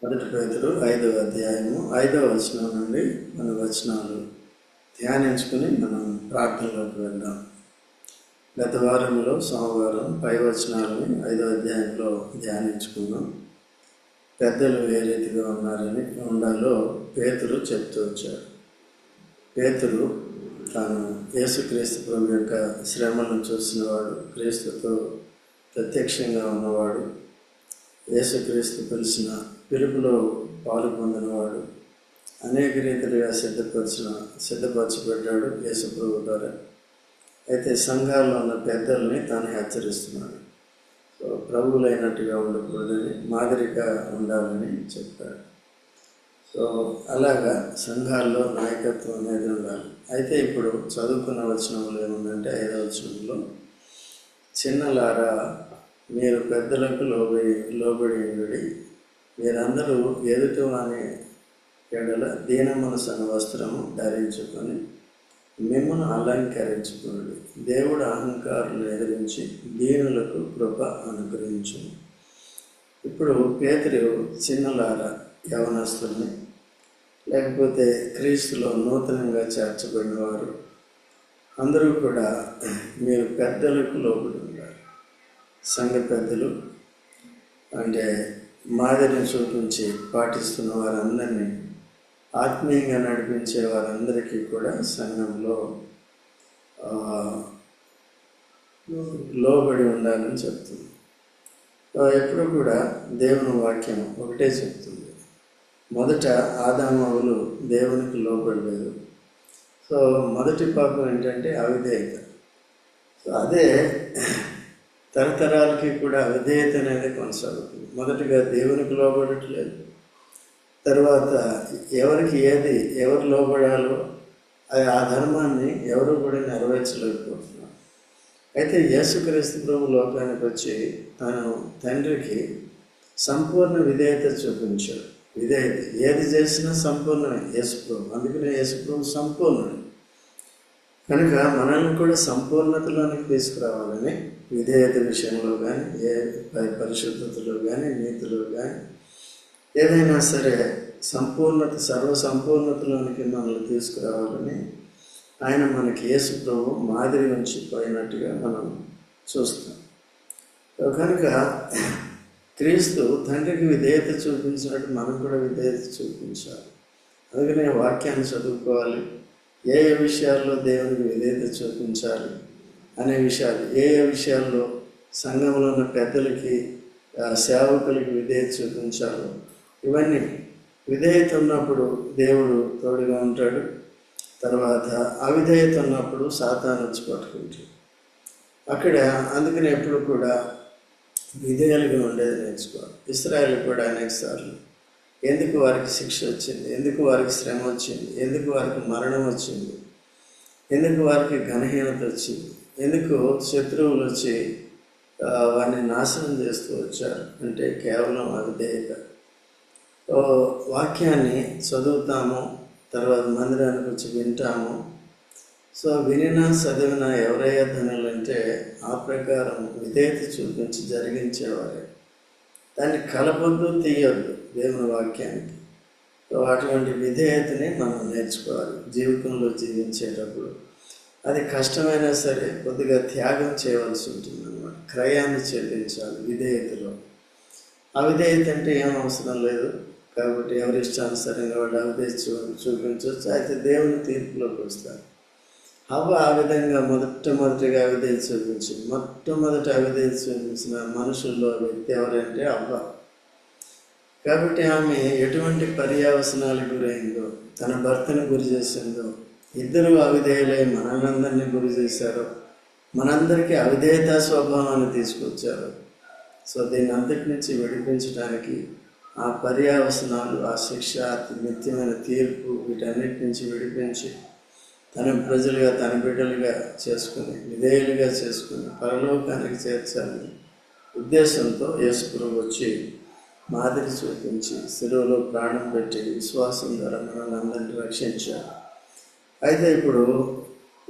మొదటి పేతురు 5వ అధ్యాయము 5వ వచనం నుండి మన వచనాలు ధ్యానించుకుని మనం ప్రార్థనలోకి వెళ్దాం. గత వారంలో సోమవారం పై వచనాలని 5వ అధ్యాయంలో ధ్యానించుకున్నాం. పెద్దలు ఏ రీతిగా ఉండాలో పేతురు చెప్తూ వచ్చాడు. పేతురు తాను యేసుక్రీస్తు ప్రభు యొక్క శ్రమలను చూసినవాడు, క్రీస్తుతో ప్రత్యక్షంగా ఉన్నవాడు, యేసుక్రీస్తు పిలిచిన పిలుపులో పాలు పొందినవాడు, అనేక రీతిలుగా సిద్ధపరచబడ్డాడు యేసు ప్రభు ద్వారా. అయితే సంఘాల్లో ఉన్న పెద్దల్ని తాను హెచ్చరిస్తున్నాడు. ప్రభువులైనట్టుగా ఉండకూడదని, మాదిరిగా ఉండాలని చెప్పాడు. అలాగా సంఘాల్లో నాయకత్వం అనేది ఉండాలి. అయితే ఇప్పుడు చదువుకున్న వచనంలో ఏముందంటే 5వ వచనంలో, చిన్నలారా మీరు పెద్దలకు లోబడి ఉండి, మీరందరూ ఎదుటి వాని ఎడల దీన మనసు వస్త్రము ధరించుకొని మిమ్మల్ని అలంకరించుకోండి. దేవుడు అహంకారులను ఎదిరించి దీనులకు కృప అనుగ్రహించు. ఇప్పుడు పేతురు చిన్నలారా యవనస్తుల్ని, లేకపోతే క్రీస్తులో నూతనంగా చేర్చబడిన వారు అందరూ కూడా మీరు పెద్దలకు లోబడి ఉండాలి. సంఘ పెద్దలు అంటే మాదిరిని చూపించి పాటిస్తున్న వారందరినీ, ఆత్మీయంగా నడిపించే వారందరికీ కూడా సంఘంలో లోబడి ఉండాలని చెప్తుంది. ఎప్పుడు కూడా దేవుని వాక్యం ఒకటే చెప్తుంది. మొదట ఆదామవులు దేవునికి లోబడలేదు. మొదటి పాపం ఏంటంటే అవిధేయత. అదే తరతరాలకి కూడా అవిధేయత అనేది కొనసాగుతుంది. మొదటిగా దేవునికి లోబడట్లేదు, తర్వాత ఎవరు లోబడాలో ఆ ధర్మాన్ని ఎవరు కూడా నెరవేర్చలేకపోతున్నారు. అయితే యేసుక్రీస్తు ప్రభు లోకానికి వచ్చి తను తండ్రికి సంపూర్ణ విధేయత చూపించాడు. విధేయత ఏది చేసినా సంపూర్ణమే యేసు ప్రభు. అందుకనే యేసు ప్రభు సంపూర్ణుడు. కనుక మనల్ని కూడా సంపూర్ణతలోనికి తీసుకురావాలని విధేయత విషయంలో కానీ, పరిశుద్ధతలో కానీ, నీతిలో కానీ, ఏదైనా సరే సర్వసంపూర్ణతలోనికి మనల్ని తీసుకురావాలని ఆయన మనకి యేసు ప్రభు మాదిరి నుంచి పోయినట్టుగా మనం చూస్తాం. కనుక క్రీస్తు తండ్రికి విధేయత చూపించినట్టు మనం కూడా విధేయత చూపించాలి. అందుకనే వాక్యాన్ని చదువుకోవాలి. ఏ విషయాల్లో దేవునికి విధేయత చూపించాలి అనే విషయాలు, ఏ విషయాల్లో సంఘంలో ఉన్న పెద్దలకి, సేవకులకి విధేయత చూపించాలో, ఇవన్నీ విధేయత ఉన్నప్పుడు దేవుడు తోడుగా ఉంటాడు. తర్వాత అవిధేయత ఉన్నప్పుడు సాతాను వచ్చి పట్టుకుంటాడు. అందుకని ఎప్పుడు కూడా విధేయులుగా ఉండేది నేర్చుకోవాలి. ఇశ్రాయేలు కూడా అనేక సార్లు ఎందుకు వారికి శిక్ష వచ్చింది, ఎందుకు వారికి శ్రమ వచ్చింది, ఎందుకు వారికి మరణం వచ్చింది, ఎందుకు వారికి ఘనహీనత వచ్చింది, ఎందుకు శత్రువులు వచ్చి వారిని నాశనం చేస్తూ వచ్చారు అంటే కేవలం అవిధేయత. వాక్యాన్ని చదువుతాము, తర్వాత మందిరానికి వచ్చి వింటాము. వినినా చదివినా ఎవరయ్యా ధనులు అంటే ఆ ప్రకారం విధేయత చూపించి జరిగించేవారే. దాన్ని కలపొద్దు, తీయొద్దు దేవుని వాక్యానికి. అటువంటి విధేయతని మనం నేర్చుకోవాలి జీవితంలో జీవించేటప్పుడు. అది కష్టమైనా సరే కొద్దిగా త్యాగం చేయవలసి ఉంటుంది అన్నమాట. క్రయాన్ని చెల్లించాలి విధేయతలో. అవిధేయత అంటే ఏం అవసరం లేదు కాబట్టి ఎవరి ఇష్టానుసారంగా వాళ్ళు అవిధేయత చూపించవచ్చు. అయితే దేవుని తీర్పులోకి వస్తారు. హవ్వ ఆ విధంగా మొట్టమొదటి అవిధేయత చూపించిన మనుషుల్లో వ్యక్తి ఎవరంటే హవ్వ. కాబట్టి ఆమె ఎటువంటి పర్యావసనాలకు గురైందో, తన భర్తను గురి చేసిందో, ఇద్దరు అవిధేయులై మనందరినీ గురి చేశారో, మనందరికీ అవిధేయతా స్వభావాన్ని తీసుకొచ్చారు. దీన్ని అంతటి నుంచి విడిపించడానికి ఆ పర్యావసనాలు, ఆ శిక్ష, నిత్యమైన తీర్పు, వీటన్నిటి నుంచి విడిపించి తన ప్రజలుగా, తన బిడ్డలుగా చేసుకుని, విధేయులుగా చేసుకుని పరలోకానికి చేర్చాలని ఉద్దేశంతో యేసు ప్రభు వచ్చి మాదిరి చూపించి శిలువలో ప్రాణం పెట్టి విశ్వాసం ద్వారా మనల్ని అందరినీ రక్షించారు. అయితే ఇప్పుడు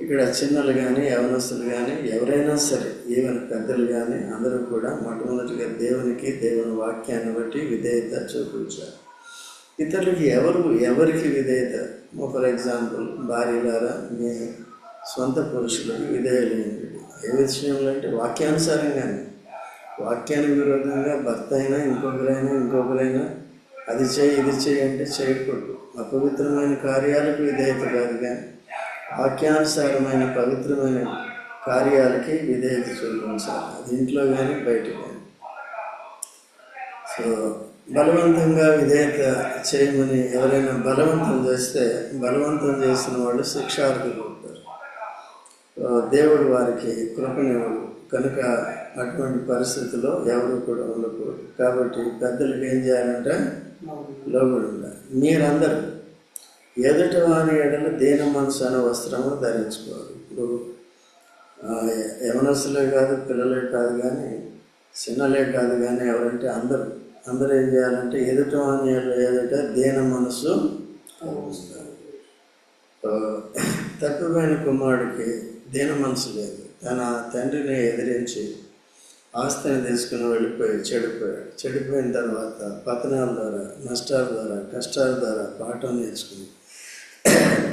ఇక్కడ చిన్నలు కానీ యవనస్తులు కానీ ఎవరైనా సరే, ఈవెన్ పెద్దలు కానీ అందరూ కూడా మొట్టమొదటిగా దేవునికి, దేవుని వాక్యాన్ని బట్టి విధేయత చూపించారు. ఇతరులకి ఎవరికి విధేయత? ఫర్ ఎగ్జాంపుల్, భార్యలారా మీ సొంత పురుషులకు విధేయులైనది. ఏ విషయంలో అంటే వాక్యానుసారంగానే. వాక్యానికి విరోధంగా భర్త అయినా ఇంకొకరైనా అది చేయి ఇది చేయి అంటే చేయకూడదు. అపవిత్రమైన కార్యాలకు విధేయత కాదు, కానీ వాక్యానుసారమైన పవిత్రమైన కార్యాలకి విధేయత చూపించాలి. అది ఇంట్లో కానీ బయట కానీ. సో బలవంతంగా విధేయత చేయమని ఎవరైనా బలవంతం చేస్తే, బలవంతం చేసిన వాళ్ళు శిక్షార్హులు అవుతారు. దేవుడు వారికి కృపనివ్వడు కనుక అటువంటి పరిస్థితిలో ఎవరు కూడా ఉండకూడదు. కాబట్టి పెద్దలకు ఏం చేయాలంటే లోబడి ఉండాలి. మీరందరూ ఎదుటి వాని ఎడల దీన మనసు అనే వస్త్రము ధరించుకోవాలి. ఇప్పుడు యవనస్తులే కాదు, పిల్లలే కాదు, కానీ చిన్నలే కాదు, కానీ ఎవరంటే అందరూ ఏం చేయాలంటే ఎదుటి వాని ఎదుట దీన మనసు. తప్పిపోయిన కుమారుడికి దీన మనసు లేదు. తన తండ్రిని ఎదిరించి ఆస్తిని తీసుకుని చెడిపోయాడు. చెడిపోయిన తర్వాత పతనాల ద్వారా, నష్టాల ద్వారా, కష్టాల ద్వారా పాఠం నేర్చుకుని,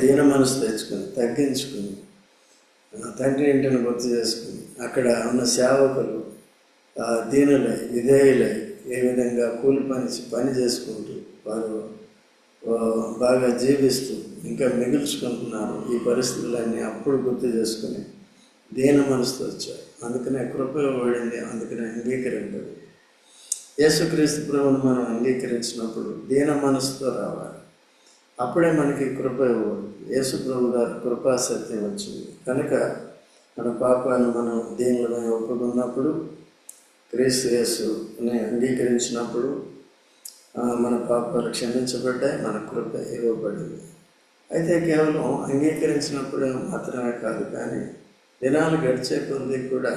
దీన మనసు తెచ్చుకుని, తగ్గించుకుని, తండ్రి ఇంటిని గుర్తు చేసుకుని, అక్కడ ఉన్న సేవకులు దీనులై విధేయులై ఏ విధంగా కూలి పని చేసుకుంటూ వారు బాగా జీవిస్తూ ఇంకా మిగుల్చుకుంటున్నారు. ఈ పరిస్థితులన్నీ అప్పుడు గుర్తు చేసుకుని దీన మనసుతో వచ్చారు. అందుకనే కృప ఇవ్వబడింది, అందుకనే అంగీకరింపబడింది. యేసుక్రీస్తు ప్రభువును మనం అంగీకరించినప్పుడు దీన మనసుతో రావాలి. అప్పుడే మనకి కృప ఇవ్వబడు. యేసు ప్రభు గారు కృపా సత్యం వచ్చింది కనుక మన పాపాలను మనం దీనిలో ఒప్పుకున్నప్పుడు, క్రీస్తు యేసుని అంగీకరించినప్పుడు మన పాపాలు క్షమించబడ్డాయి, మన కృప ఇవ్వబడింది. అయితే కేవలం అంగీకరించినప్పుడు మాత్రమే కాదు, కానీ దినాలు గడిచే కొద్ది కూడా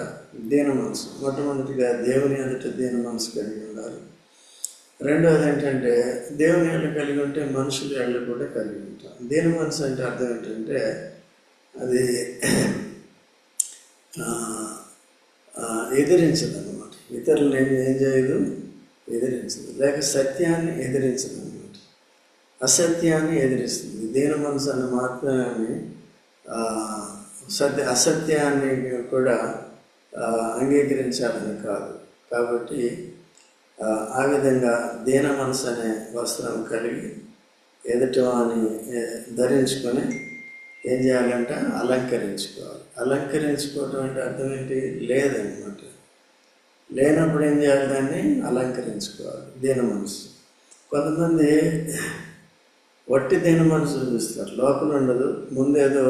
దీన మనసు, మొట్టమొదటిగా దేవుని ఎదుట దీన మనసు కలిగి ఉండాలి. రెండవది ఏంటంటే దేవుని ఏళ్ళు కలిగి ఉంటే మనుషుల ఏళ్ళు కూడా కలిగి ఉంటాం. దీన మనసు అంటే అర్థం ఏంటంటే అది ఎదిరించదు అన్నమాట. ఇతరులను ఏం చేయదు, ఎదిరించదు. లేక సత్యాన్ని ఎదిరించదు అన్నమాట. అసత్యాన్ని ఎదిరిస్తుంది. దీన మనసు అన్న మాత్రమే అసత్యాన్ని కూడా అంగీకరించాలని కాదు. కాబట్టి ఆ విధంగా దీన మనసు అనే వస్త్రం కలిగి ఎదుటివాని ధరించుకొని ఏం చేయాలంటే అలంకరించుకోవాలి. అలంకరించుకోవటం అంటే అర్థం ఏంటి? లేదన్నమాట. లేనప్పుడు ఏం చేయాలి? దాన్ని అలంకరించుకోవాలి. దీన మనసు. కొంతమంది వట్టి దీన మనసు చూపిస్తారు, లోపల ఉండదు. ముందేదో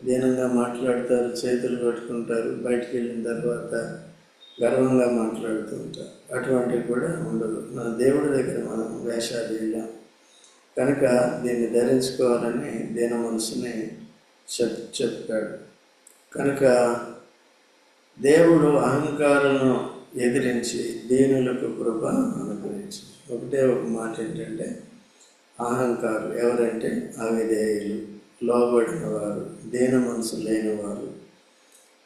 దీనంగా మాట్లాడతారు, చేతులు పట్టుకుంటారు, బయటికి వెళ్ళిన తర్వాత గర్వంగా మాట్లాడుతూ ఉంటారు. అటువంటివి కూడా ఉండదు. మన దేవుడి దగ్గర మనం వేషాలు వెళ్ళాం కనుక దీన్ని ధరించుకోవాలని దీన మనసుని చెప్పాడు. కనుక దేవుడు అహంకారాలను ఎదిరించి దీనులకు కృప అనుగ్రహించింది. ఒకటే ఒక మాట ఏంటంటే అహంకారులు ఎవరంటే అవిధేయులు, లోబడిన వారు, దీన మనసు లేనివారు,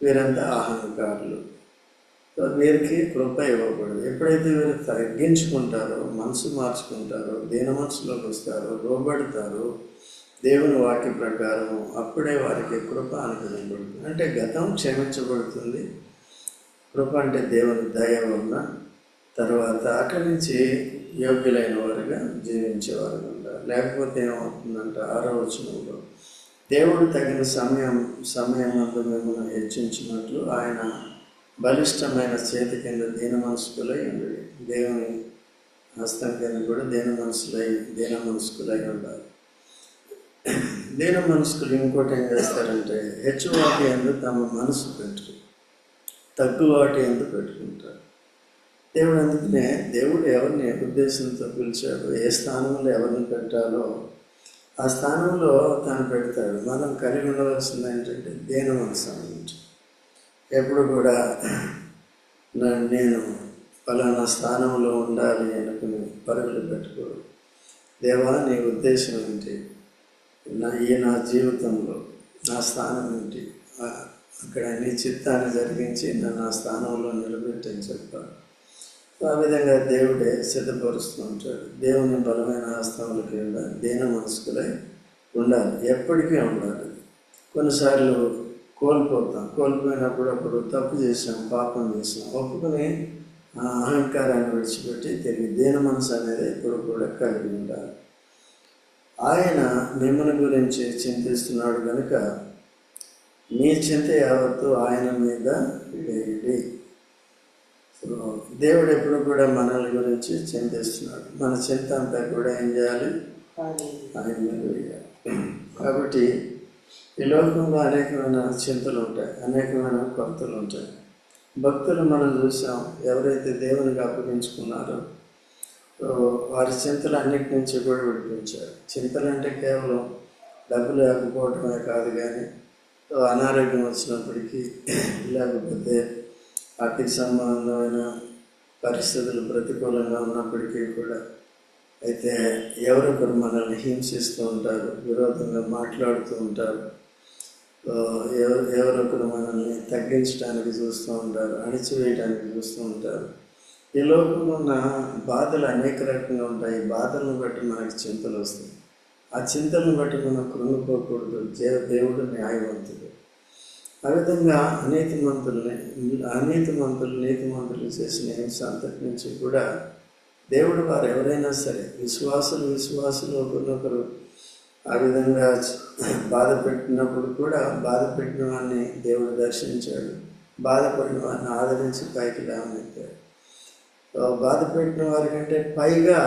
వీరంతా అహంకారులు. వీరికి కృప ఇవ్వకూడదు. ఎప్పుడైతే వీరు తగ్గించుకుంటారో, మనసు మార్చుకుంటారో, దీన మనసులోకి వస్తారో, లోబడతారో దేవుని వాక్య ప్రకారం, అప్పుడే వారికి కృప అనుగ్రహించబడుతుంది. అంటే గతం క్షమించబడుతుంది. కృప అంటే దేవుని దయ వలన. తర్వాత అక్కడి నుంచి యోగ్యులైన వారుగా జీవించేవారుగా ఉండాలి. లేకపోతే ఏమవుతుందంటే 6వ వచనంలో దేవుడు తగిన సమయమందు మిమ్మల్ని హెచ్చించినట్లు ఆయన బలిష్టమైన చేతి కింద దీన మనస్కులై ఉండాలి. దేవుని హస్తం కింద కూడా దీన మనస్కులై ఉండాలి. దీన మనస్కులు ఇంకోటి ఏం చేస్తారంటే హెచ్చువాటి ఎందు తమ మనసు పెట్టు, తగ్గువాటి ఎందు పెట్టుకుంటారు. దేవుడు అందుకనే దేవుడు ఎవరిని ఉద్దేశంతో పిలిచాడు, ఏ స్థానంలో ఎవరిని పెట్టాలో ఆ స్థానంలో తను పెడతాడు. మనం కలిగి ఉండవలసింది ఏంటంటే దీన మనసు అన్నమాట. ఎప్పుడు కూడా నేను పలానా స్థానంలో ఉండాలి అనుకుని పరుగులు పెట్టుకోడు. దేవా నీ ఉద్దేశం ఏంటి, నా జీవితంలో నా స్థానం ఏంటి అక్కడ నీ చిత్తాన్ని జరిగించి నన్ను ఆ స్థానంలో నిలబెట్టని చెప్పాడు. ఆ విధంగా దేవుడే సిద్ధపరుస్తూ ఉంటాడు. దేవుని బలమైన హస్తములకి ఉండాలి, దీన మనస్కులై ఉండాలి, ఎప్పటికీ ఉండాలి. కొన్నిసార్లు కోల్పోయినప్పుడు అప్పుడు తప్పు చేసాం, పాపం చేసాం, ఒప్పుకొని అహంకారాన్ని విడిచిపెట్టి తిరిగి దీన మనసు అనేది ఎప్పుడు కూడా కలిగి ఉండాలి. ఆయన మిమ్మల్ని గురించి చింతిస్తున్నాడు కనుక మీ చింత యావత్తు ఆయన మీద వేయండి. దేవుడు ఎప్పుడు కూడా మనల్ని గురించి చింతిస్తున్నాడు. మన చింత అంతా కూడా ఏం చేయాలి? ఆయన మీద వేయాలి. కాబట్టి ఈ లోకంలో అనేకమైన చింతలు ఉంటాయి, అనేకమైన కొరతలు ఉంటాయి. భక్తులు మనం చూసాం, ఎవరైతే దేవునికి అప్పగించుకున్నారో వారి చింతలు అన్నిటి నుంచి కూడా విడిపించారు. చింతలు అంటే కేవలం డబ్బులు లేకపోవటమే కాదు, కానీ అనారోగ్యం వచ్చినప్పటికీ, లేకపోతే ఆర్థిక సంబంధమైన పరిస్థితులు ప్రతికూలంగా ఉన్నప్పటికీ కూడా, అయితే ఎవరొకరు మనల్ని హింసిస్తూ ఉంటారు, విరోధంగా మాట్లాడుతూ ఉంటారు, ఎవరొకరు మనల్ని తగ్గించడానికి చూస్తూ ఉంటారు, అణిచివేయడానికి చూస్తూ ఉంటారు. ఈ లోకంలో ఉన్న బాధలు అనేక రకంగా ఉంటాయి. ఈ బాధలను బట్టి మనకి చింతలు వస్తాయి. ఆ చింతలను బట్టి మనం కృంగిపోకూడదు. దేవుడు న్యాయవంతుడు. ఆ విధంగా నీతిమంతులు చేసిన హింస అంతటి నుంచి కూడా దేవుడు వారు ఎవరైనా సరే విశ్వాసులు ఒకరినొకరు ఆ విధంగా బాధ పెట్టినప్పుడు కూడా బాధపెట్టిన వాడిని దేవుడు దర్శించాడు. బాధపడిన వారిని ఆదరించి పైకి లేవనెత్తాడు. బాధపెట్టిన వారి కంటే పైగా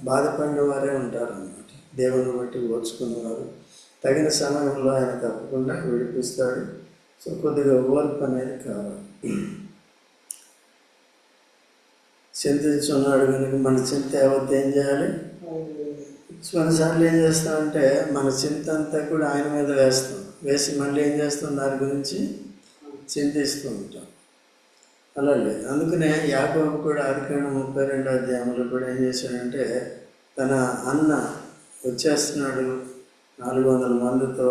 బాధపడిన వారే ఉంటారన్నమాట. దేవుని బట్టి ఓర్చుకున్నవారు తగిన సమయంలో ఆయన తప్పకుండా విడిపిస్తాడు. సో కొద్దిగా ఓర్పు అనేది కావాలి. చింతించున్నాడు కనుక మన చింత యావత్తు ఏం చేయాలి? కొన్నిసార్లు ఏం చేస్తామంటే మన చింత అంతా కూడా ఆయన మీద వేసి మళ్ళీ ఏం చేస్తాం, దాని గురించి చింతిస్తూ ఉంటాం. అలా లేదు. అందుకనే యాకోబు కూడా ఆదికాండం 32వ అధ్యాయంలో కూడా ఏం చేశాడంటే, తన అన్న వచ్చేస్తున్నాడు 400 మందితో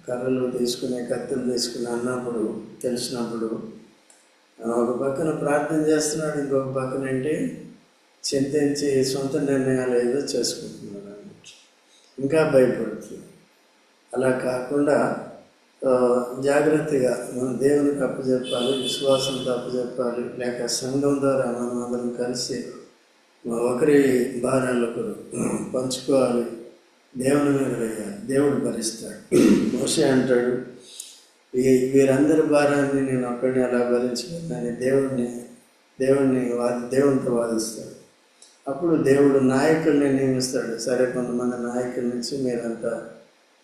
కర్రలు తీసుకుని కత్తులు తీసుకుని అన్నప్పుడు తెలిసినప్పుడు ఒక పక్కన ప్రార్థన చేస్తున్నాడు, ఇంకొక పక్కన ఏంటి చింతించి సొంత నిర్ణయాలు ఏదో చేసుకుంటున్నాడు అన్నట్టు, ఇంకా భయపడుతుంది. అలా కాకుండా జాగ్రత్తగా మనం దేవునికి అప్పచెప్పాలి, విశ్వాసంతో అప్పచెప్పాలి. లేక సంఘం ద్వారా మనం అందరం కలిసి ఒకరి భారాలు ఒకరు పంచుకోవాలి, దేవుని మీద వేయాలి, దేవుడు భరిస్తాడు. మోషే అంటాడు, వీరందరి భారాన్ని నేను ఒక్కడిని అలా భరించలేదని దేవునితో వాదిస్తాడు. అప్పుడు దేవుడు నాయకుల్ని నియమిస్తాడు. సరే, కొంతమంది నాయకుల నుంచి మీరంతా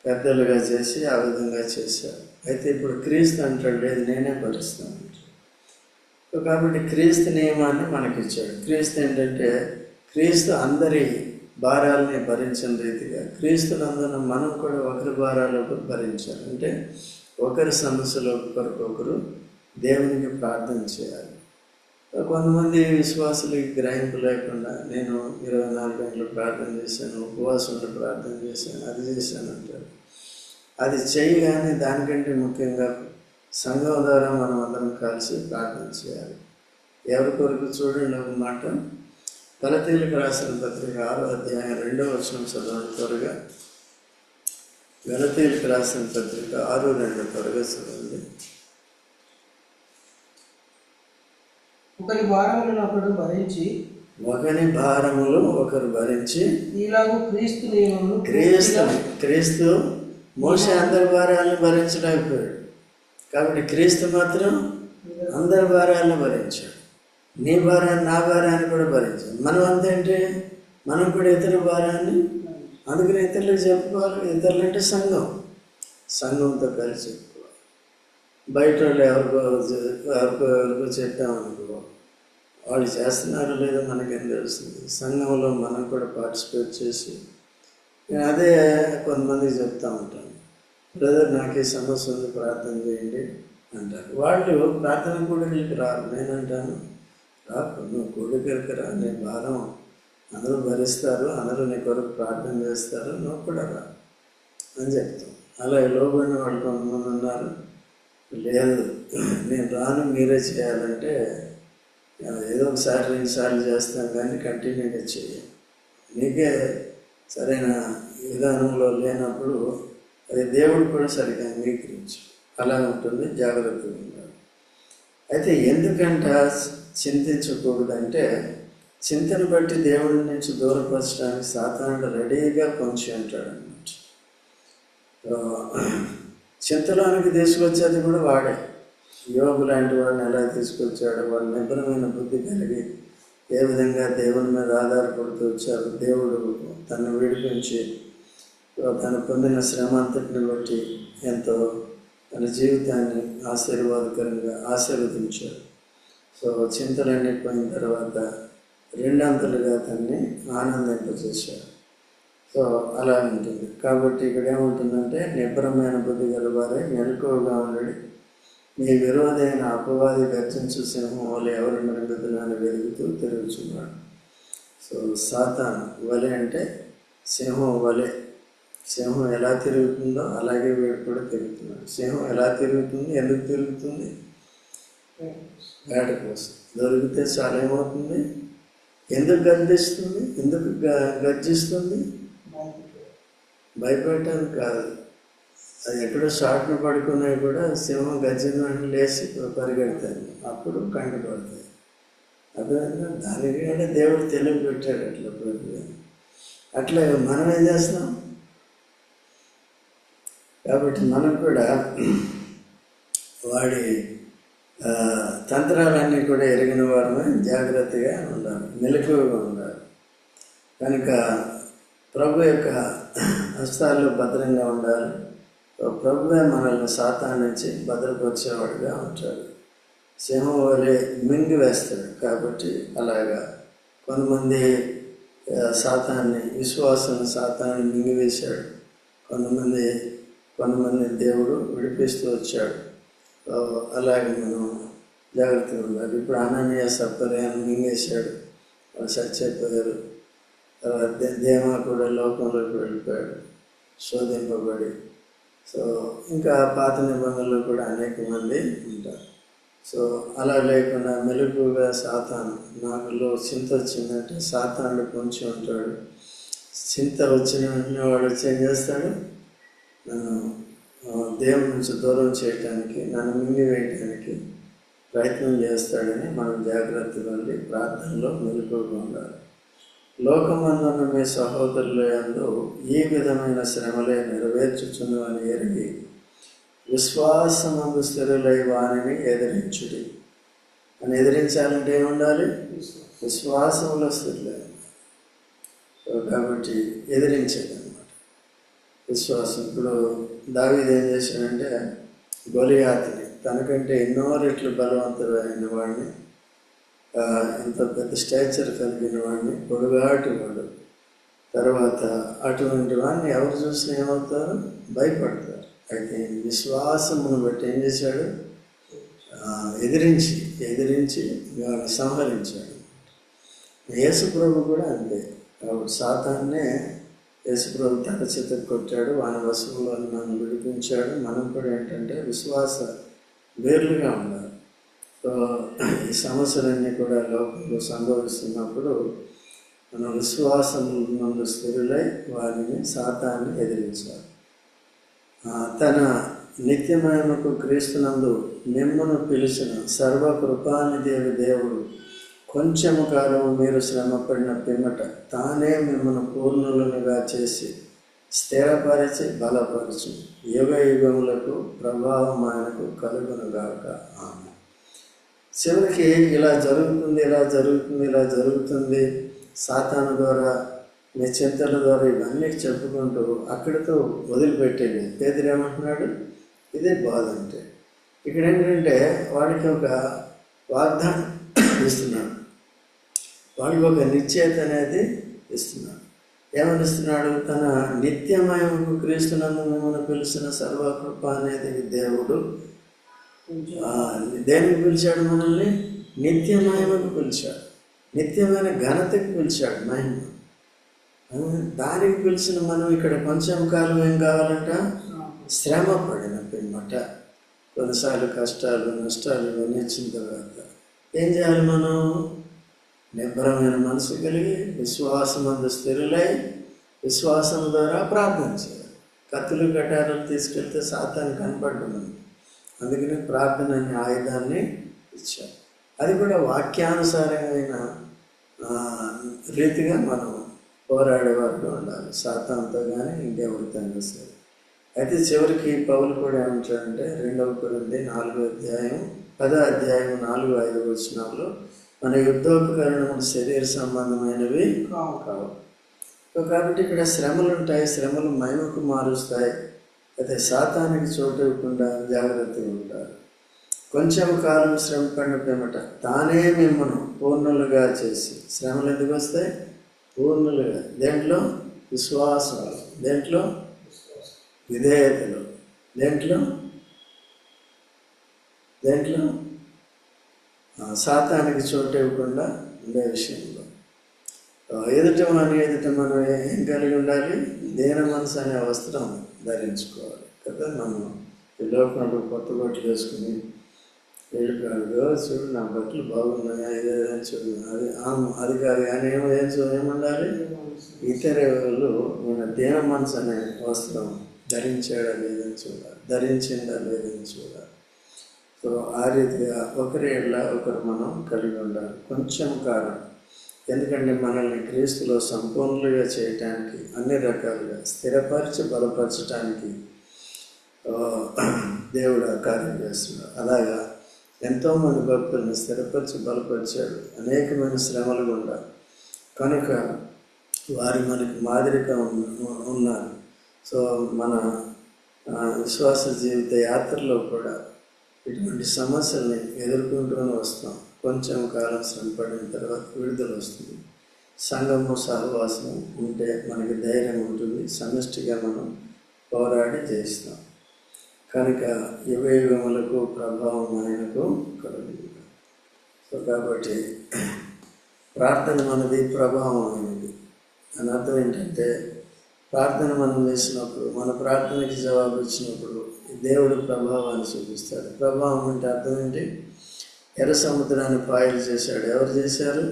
పెద్దలుగా చేసి ఆ విధంగా చేశారు. అయితే ఇప్పుడు క్రీస్తు అంటాడు, లేదు నేనే భరిస్తాను. కాబట్టి క్రీస్తు నియమాన్ని మనకిచ్చాడు. క్రీస్తు ఏంటంటే, క్రీస్తు అందరి భారాలని భరించిన రీతిగా క్రీస్తునందున మనం కూడా ఒకరి భారాలకు భరించాలి. అంటే ఒకరి సమస్యల కొరకు ఒకరు దేవునికి ప్రార్థన చేయాలి. కొంతమంది విశ్వాసులకి గ్రహింపు లేకుండా నేను 24 గంటలు ప్రార్థన చేశాను, ఉపవాసంలో ప్రార్థన చేశాను, అది చేశాను అంటారు. అది చేయగానే దానికంటే ముఖ్యంగా సంఘం ద్వారా మనం అందరం కలిసి ప్రార్థన చేయాలి. ఎవరి కొరకు చూడండి ఒక మాట, గలతీయులకు రాసిన పత్రిక 6వ అధ్యాయం 2వ వచనం చదవండి త్వరగా. గలతీయులకు రాసిన పత్రిక 6:2 త్వరగా చదవండి. ఒకరి భారములను ఒకరు భరించి ఇలాగూ క్రీస్తు మోషే అందరి భారాలను భరించలేకపోయాడు. కాబట్టి క్రీస్తు మాత్రం అందరి భారాలను భరించాడు. నీ భారాన్ని నా భారాన్ని కూడా భరించాడు. మనం అంతేంటి, మనం కూడా ఇతరుల భారాన్ని అందుకని ఇతరులకు చెప్పుకోవాలి. ఇతరులు అంటే సంఘంతో కలిసి చెప్పుకోవాలి. బయట వాళ్ళు ఎవరికో చెప్పామనుకో, వాళ్ళు చేస్తున్నారో లేదో మనకేం తెలుస్తుంది. సంఘంలో మనం కూడా పార్టిసిపేట్ చేసి, నేను అదే కొంతమందికి చెప్తా ఉంటాను, బ్రదర్ నాకు ఈ సమస్య ఉంది ప్రార్థన చేయండి అంటారు. వాళ్ళు ప్రార్థన కూడికలకి రారు. నేనంటాను, రాకు, నువ్వు కూడికలకి రా, నీ భారం అందరూ భరిస్తారు, అందరూ నీ కొరకు ప్రార్థన చేస్తారు, నువ్వు కూడా రా అని చెప్తాం. అలా లోబడిన వాళ్ళు కొంతమంది ఉన్నారు. లేదు నేను రాను, మీరే చేయాలంటే ఏదో ఒకసారి 2 సార్లు చేస్తాను కానీ కంటిన్యూగా చేయాలి. నీకే సరైన విధానంలో లేనప్పుడు అది దేవుడు కూడా సరిగ్గా అంగీకరించు. అలా ఉంటుంది, జాగ్రత్తగా ఉండాలి. అయితే ఎందుకంట చింతించకూడదంటే, చింతను బట్టి దేవుడి నుంచి దూరపరచడానికి సాతానుడు రెడీగా పొంచి ఉంటాడు అన్నమాట. చింతలోనికి తీసుకొచ్చేది కూడా వాడే. యోగు లాంటి వాడిని ఎలా తీసుకొచ్చాడు, వాడు నిబ్బరమైన బుద్ధి కలిగి ఏ విధంగా దేవుని మీద ఆధారపడుతూ వచ్చారు. దేవుడు తను విడిపించి తను పొందిన శ్రమ అంతటిని బట్టి ఎంతో తన జీవితాన్ని ఆశీర్వాదకరంగా ఆశీర్వదించాడు. సో చింతలన్నీ పోయిన తర్వాత 2 అంతలుగా తన్ని ఆనందింపజేశాడు. సో అలా ఉంటుంది. కాబట్టి ఇక్కడ ఏముంటుందంటే, నిబ్బరమైన బుద్ధి గలవారే మెలకువగా ఉండడి, మీ విరోధైన అపవాది గర్జించు సింహం వలె ఎవరి మృంగుతులని వెలుగుతూ తిరుగుతున్నాడు. సో సాతాను వలె అంటే సింహం వలె. సింహం ఎలా తిరుగుతుందో అలాగే వీడు కూడా తిరుగుతున్నాడు. సింహం ఎలా తిరుగుతుంది, ఎందుకు తిరుగుతుంది? వేట కోసం. దొరికితే చాలా ఏమవుతుంది? ఎందుకు గర్జిస్తుంది? ఎందుకు గర్జిస్తుంది? భయపెట్టడానికి కాదు. అది ఎక్కడో షాట్ను పడుకున్నా కూడా సింహం గర్జన లేచి పరిగెడతాయి, అప్పుడు కంటపడతాయి. అదే దానికి కూడా దేవుడు తెలివి పెట్టాడు అట్లా ప్రతి. అట్లా మనం ఏం చేస్తాం? కాబట్టి మనం కూడా వాడి తంత్రాలన్నీ కూడా ఎరిగిన వారమే జాగ్రత్తగా ఉండాలి, మెలకువగా ఉండాలి. కనుక ప్రభు యొక్క హస్తాల్లో భద్రంగా ఉండాలి. ప్రభువే మనల్ని సాతాను నుంచి భద్రపరిచేవాడుగా ఉంటాడు. సింహం వలె మింగి వేస్తాడు. కాబట్టి అలాగా కొంతమంది విశ్వాసాన్ని సాతాన్ని మింగివేశాడు. కొంతమంది దేవుడు విడిపిస్తూ వచ్చాడు. అలాగే మనం జాగ్రత్తగా ఉండాలి. ఇప్పుడు అననీయ సప్పర్యాన్ని మింగేశాడు, వాళ్ళు చచ్చిపోయారు. తర్వాత దేమా కూడా లోకంలోకి వెళ్ళిపోయాడు శోధింపబడి. సో ఇంకా పాత నిబంధనలు కూడా అనేక మంది ఉంటారు. సో అలా లేకుండా మెలుగుగా సాతాను, నాకులో చింత వచ్చిందంటే సాతానుడు పొంచి ఉంటాడు. చింత వచ్చిన వెంటనే వాడు ఏం చేస్తాడు? నన్ను దేవుడి నుంచి దూరం చేయటానికి, నన్ను మింగివేయటానికి ప్రయత్నం చేస్తాడని మనం జాగ్రత్తగా ఉండి ప్రార్థనలో మెలుగుగా ఉండాలి. లోకమందున్న మీ సహోదరుల యందు ఈ విధమైన శ్రమలే నెరవేర్చుచున్నవని ఎరిగి విశ్వాసమందు స్థిరులై వానిని ఎదిరించుడి. అని ఎదిరించాలంటే ఏముండాలి? విశ్వాసంలో స్థిరులై. కాబట్టి ఎదిరించేది అన్నమాట విశ్వాసం. ఇప్పుడు దావీదు ఏం చేశాడంటే, గొలియాతుని తనకంటే ఎన్నో రెట్లు బలవంతుడైన వాడిని, ఎంత పెద్ద స్టాచర్ కలిగిన వాడిని, పొడుగాటి వాడు, తర్వాత అటువంటి వాడిని ఎవరు చూసినా ఏమవుతారు? భయపడతారు. అయితే విశ్వాసమును బట్టి ఏం చేశాడు? ఎదిరించి వాళ్ళని సంహరించాడు. యేసు ప్రభు కూడా అంతే. కాబట్టి సాతాన్నే యేసు ప్రభు తన చేత కొట్టాడు, వాని వశంలో మనం విడిపించాడు. మనం కూడా ఏంటంటే విశ్వాస వేర్లుగా ఉండాలి. సో ఈ సమస్యలన్నీ కూడా లోకంలో సంభవిస్తున్నప్పుడు మన విశ్వాసం నందు స్థిరులై వారిని సాతాన్ని ఎదిరించాలి. తన నిత్యమయముకు క్రీస్తునందు మిమ్మును పిలిచిన సర్వకృపానిదేవి దేవుడు కొంచెము కాలము మీరు శ్రమపడిన పిమ్మట తానే మిమ్మల్ని పూర్ణులుగా చేసి స్థిరపరిచి బలపరచు యుగ యుగములకు ప్రభావం ఆయనకు కలుగునుగాక. ఆమె. చివరికి ఇలా జరుగుతుంది సాతాను ద్వారా, మీ చింతల ద్వారా ఇవన్నీ చెప్పుకుంటూ అక్కడితో వదిలిపెట్టేది. పేదరు ఏమంటున్నాడు? ఇదే బాధ అంటే. ఇక్కడ ఏంటంటే వాడికి ఒక వాగ్దానం ఇస్తున్నాడు, వాడికి ఒక నిశ్చయత అనేది ఇస్తున్నాడు. ఏమని ఇస్తున్నాడు? తన నిత్యమయముకు క్రీస్తునందు మిమ్మల్ని పిలిచిన సర్వకృప అనేది దేవుడు దేనికి పిలిచాడు? మనల్ని నిత్యమయముకు పిలిచాడు, నిత్యమైన ఘనతకు పిలిచాడు, మహిమ. దానికి పిలిచిన మనం ఇక్కడ కొంచెం కాలం ఏం కావాలంట? శ్రమ పడిన పిమ్మట, కొన్నిసార్లు కష్టాలు నష్టాలు ఇవన్నీ వచ్చిన తర్వాత ఏం చేయాలి? మనం నిబ్బరమైన మనసు కలిగి విశ్వాసమందు స్థిరులై విశ్వాసం ద్వారా ప్రార్థన చేయాలి. కత్తులు కటారాలు తీసుకెళ్తే సాతాను కనపడడం, అందుకని ప్రార్థన అనే ఆయుధాన్ని ఇచ్చారు. అది కూడా వాక్యానుసారమైన రీతిగా మనం పోరాడేవారుగా ఉండాలి, సాతానుతో కానీ ఇంకెవరితో అయినా సరే. అయితే చివరికి పౌలు కూడా ఏమంటాడంటే 2 కొరింథీ 4వ అధ్యాయం 10వ అధ్యాయం 4-5 వచనాల్లో మన యుద్ధోపకరణములు శరీర సంబంధమైనవి కావు. కాబట్టి ఇక్కడ శ్రమలు ఉంటాయి, శ్రమలు మహిమకు మారుస్తాయి. అయితే సాతానికి చోటు ఇవ్వకుండా జాగ్రత్తగా ఉంటారు. కొంచెం కాలం శ్రమ పడిన తానే మిమ్మల్ని పూర్ణులుగా చేసి, శ్రమలు ఎందుకు వస్తాయి? పూర్ణులుగా. దేంట్లో? విశ్వాసాలు, దేంట్లో? విధేయతలు, దేంట్లో? సాతానికి చోటు ఇవ్వకుండా ఉండే విషయంలో. ఎదుట మనం ఏం కలిగి ఉండాలి? దీన మనసు అనే వస్త్రం ధరించుకోవాలి కదా. మనం ఈ లోకంలో కొత్త బట్టలు వేసుకుని వెళ్ళిపోయాడు, చూడు నా బట్టలు బాగున్నాయా, ఇదేదని చూడు, అది కాదు. కానీ ఏముండాలి? ఇతరులు మన దీన మనసు అనే వస్త్రం ధరించాడా లేదని చూడాలి, ధరించిందా లేదని చూడాలి. సో ఆ రీతిగా ఒకరి ఒకరు మనం కలిగి ఉండాలి. కొంచెం కాలం, ఎందుకంటే మనల్ని క్రీస్తులో సంపూర్ణులుగా చేయటానికి, అన్ని రకాలుగా స్థిరపరిచి బలపరచడానికి దేవుడు కార్యం చేస్తున్నాడు. అలాగా ఎంతోమంది భక్తులను స్థిరపరిచి బలపరిచాడు అనేకమైన శ్రమలు గుండా. కనుక వారు మనకి మాదిరిగా ఉన్నారు. సో మన విశ్వాస జీవిత యాత్రలో కూడా ఇటువంటి సమస్యల్ని ఎదుర్కొంటూనే వస్తాం. కొంచెం కాలం శ్రమ పడిన తర్వాత విడుదల వస్తుంది. సంఘము సహవాసం ఉంటే మనకి ధైర్యం ఉంటుంది, సమిష్టిగా మనం పోరాడి జయిస్తాం. కనుక యుగయుగములకు ప్రభావం ఆయనకు కలుగుతుంది. సో కాబట్టి ప్రార్థన మనది, ప్రభావం అయినది. అని అర్థం ఏంటంటే, ప్రార్థన మనం చేసినప్పుడు, మన ప్రార్థనకి జవాబు ఇచ్చినప్పుడు దేవుడు ప్రభావాన్ని చూపిస్తాడు. ప్రభావం అంటే అర్థం ఏంటి? ఎర్ర సముద్రాన్ని పాయలు చేశాడు. ఎవరు చేశారు?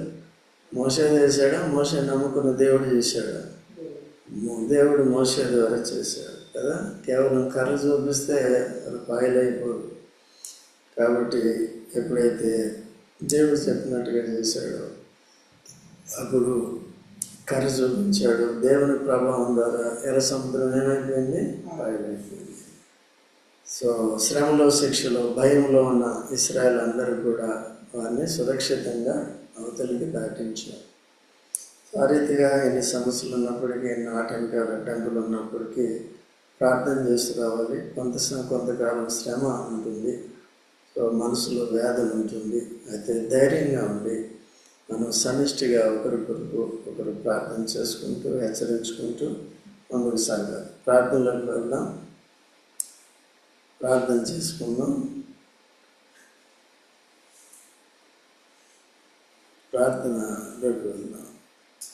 మోషే చేశాడా? మోషే నమ్ముకున్న దేవుడు చేశాడా? దేవుడు మోషే ద్వారా చేశాడు కదా. కేవలం కర్ర చూపిస్తే అది పాయలైపోదు. కాబట్టి ఎప్పుడైతే దేవుడు చెప్పినట్టుగా చేశాడో అప్పుడు కర్ర చూపించాడు. దేవుని ప్రభావం ద్వారా ఎర్ర సముద్రం ఏమైపోయింది? పాయలైపోయింది. సో శ్రమలో, శిక్షలో, భయంలో ఉన్న ఇశ్రాయేల్ అందరూ కూడా వారిని సురక్షితంగా అవతలికి దాటించారు. ఆ రీతిగా ఎన్ని సమస్యలు ఉన్నప్పటికీ, ఎన్ని ఆటంకాలు అడ్డంకులు ఉన్నప్పటికీ ప్రార్థన చేస్తూ రావాలి. కొంతకాలం శ్రమ ఉంటుంది, సో మనసులో వేదన ఉంటుంది. అయితే ధైర్యంగా ఉండి మనం సమిష్టిగా ఒకరు ప్రార్థన చేసుకుంటూ, హెచ్చరించుకుంటూ ముందుకు సాగాలి. ప్రార్థనలోకి వెళ్దాం, ప్రార్థన చేసుకుందాం. ప్రార్థనలోకి వెళ్దాం.